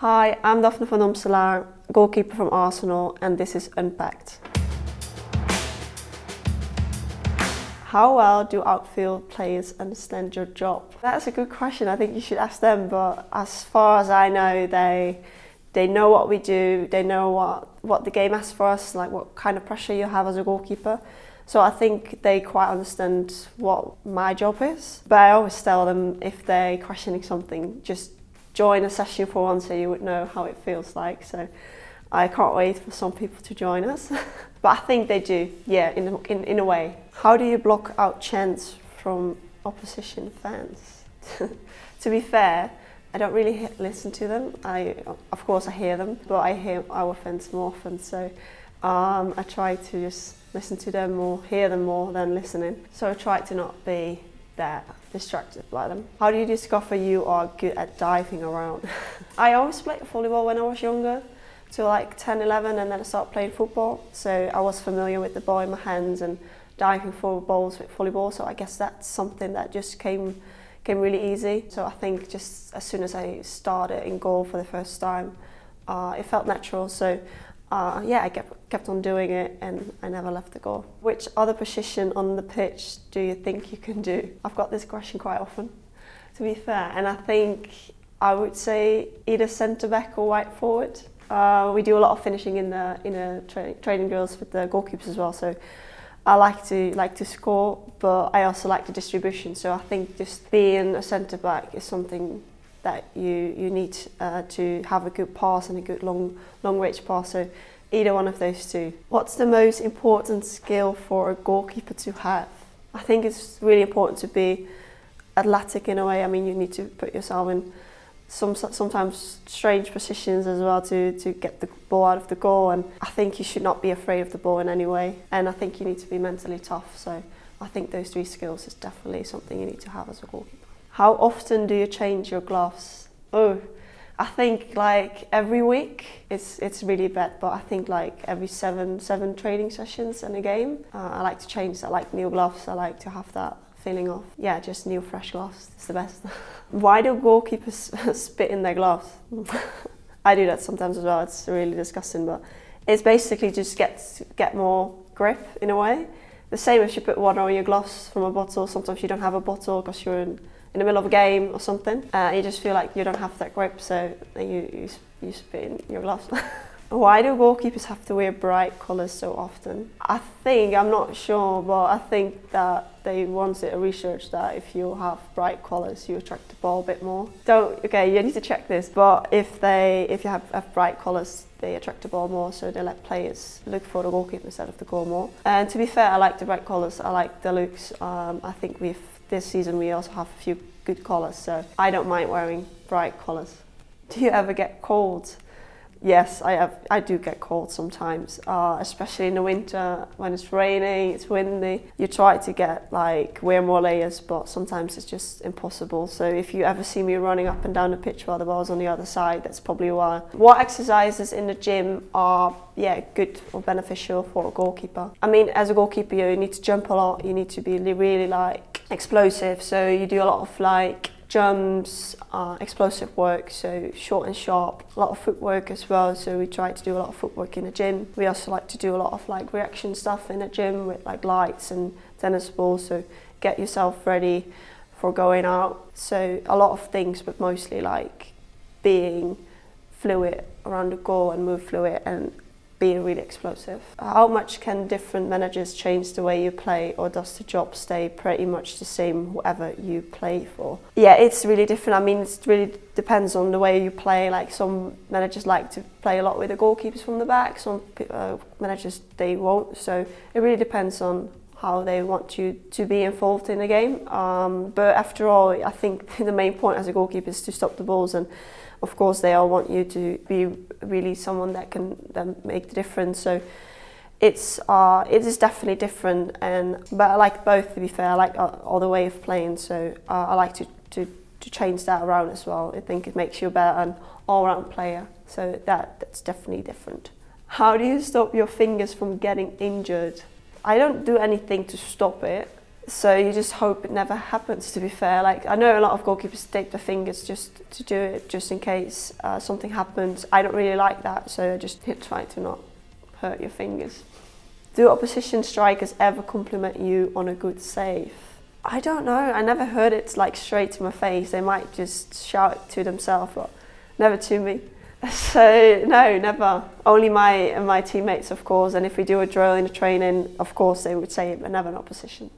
Hi, I'm Daphne van Domselaar, goalkeeper from Arsenal, and this is Unpacked. How well do outfield players understand your job? That's a good question. I think you should ask them, but as far as I know, they know what we do, they know what the game asks for us, like what kind of pressure you have as a goalkeeper. So I think they quite understand what my job is. But I always tell them if they're questioning something, just join a session for once so you would know how it feels like. So I can't wait for some people to join us. But I think they do, yeah, in a way. How do you block out chants from opposition fans? To be fair, I don't really listen to them. Of course I hear them, but I hear our fans more often. So I try to just listen to them or hear them more than listening. So I try to not be that distracted by them. How do you discover you are good at diving around? I always played volleyball when I was younger, till like 10, 11, and then I started playing football. So I was familiar with the ball in my hands and diving for balls with volleyball. So I guess that's something that just came really easy. So I think just as soon as I started in goal for the first time, it felt natural. So yeah, I kept on doing it and I never left the goal. Which other position on the pitch do you think you can do? I've got this question quite often, to be fair, and I think I would say either centre back or right forward. We do a lot of finishing in training drills with the goalkeepers as well. So I like to score, but I also like the distribution. So I think just being a centre back is something that you need to have a good pass and a good long range pass. So either one of those two. What's the most important skill for a goalkeeper to have? I think it's really important to be athletic in a way. I mean, you need to put yourself in sometimes strange positions as well to get the ball out of the goal, and I think you should not be afraid of the ball in any way, and I think you need to be mentally tough. So I think those three skills is definitely something you need to have as a goalkeeper. How often do you change your gloves? Oh, I think like every week. It's really bad, but I think like every seven training sessions in a game. I like to change. I like new gloves. I like to have that feeling of, yeah, just new fresh gloves. It's the best. Why do goalkeepers spit in their gloves? I do that sometimes as well. It's really disgusting, but it's basically just get more grip in a way. The same if you put water on your gloves from a bottle. Sometimes you don't have a bottle because you're in the middle of a game or something. You just feel like you don't have that grip, so you spit in your gloves. Why do goalkeepers have to wear bright colours so often? I'm not sure, but I think that they once did a research that if you have bright colours, you attract the ball a bit more. Okay, you need to check this, but if you have bright colours, they attract the ball more, so they let players look for the goalkeeper instead of the goal more. And to be fair, I like the bright colours, I like the looks. I think this season we also have a few good colours, so I don't mind wearing bright colours. Do you ever get cold? Yes, I do get cold sometimes, especially in the winter when it's raining, it's windy. You try to wear more layers, but sometimes it's just impossible. So if you ever see me running up and down the pitch while the ball's on the other side, that's probably why. What exercises in the gym are good or beneficial for a goalkeeper? I mean, as a goalkeeper, you need to jump a lot. You need to be really explosive. So you do a lot of jumps, explosive work, so short and sharp. A lot of footwork as well, so we try to do a lot of footwork in the gym. We also like to do a lot of reaction stuff in the gym with lights and tennis balls, so get yourself ready for going out. So a lot of things, but mostly being fluid around the goal and move fluid and being really explosive. How much can different managers change the way you play, or does the job stay pretty much the same whoever you play for? Yeah, it's really different. I mean, it really depends on the way you play. Some managers like to play a lot with the goalkeepers from the back, some managers they won't. So it really depends on how they want you to be involved in the game. But after all, I think the main point as a goalkeeper is to stop the balls, and of course they all want you to be really someone that can then make the difference. So it is definitely different, but I like both, to be fair. I like all the way of playing, so I like to change that around as well. I think it makes you a better all-round player, so that's definitely different. How do you stop your fingers from getting injured? I don't do anything to stop it. So you just hope it never happens, to be fair. Like, I know a lot of goalkeepers stick their fingers just to do it, just in case something happens. I don't really like that, so I just try to not hurt your fingers. Do opposition strikers ever compliment you on a good save? I don't know. I never heard it like straight to my face. They might just shout it to themselves, but never to me. So no, never. Only my teammates, of course. And if we do a drill in the training, of course they would say it, but never an opposition.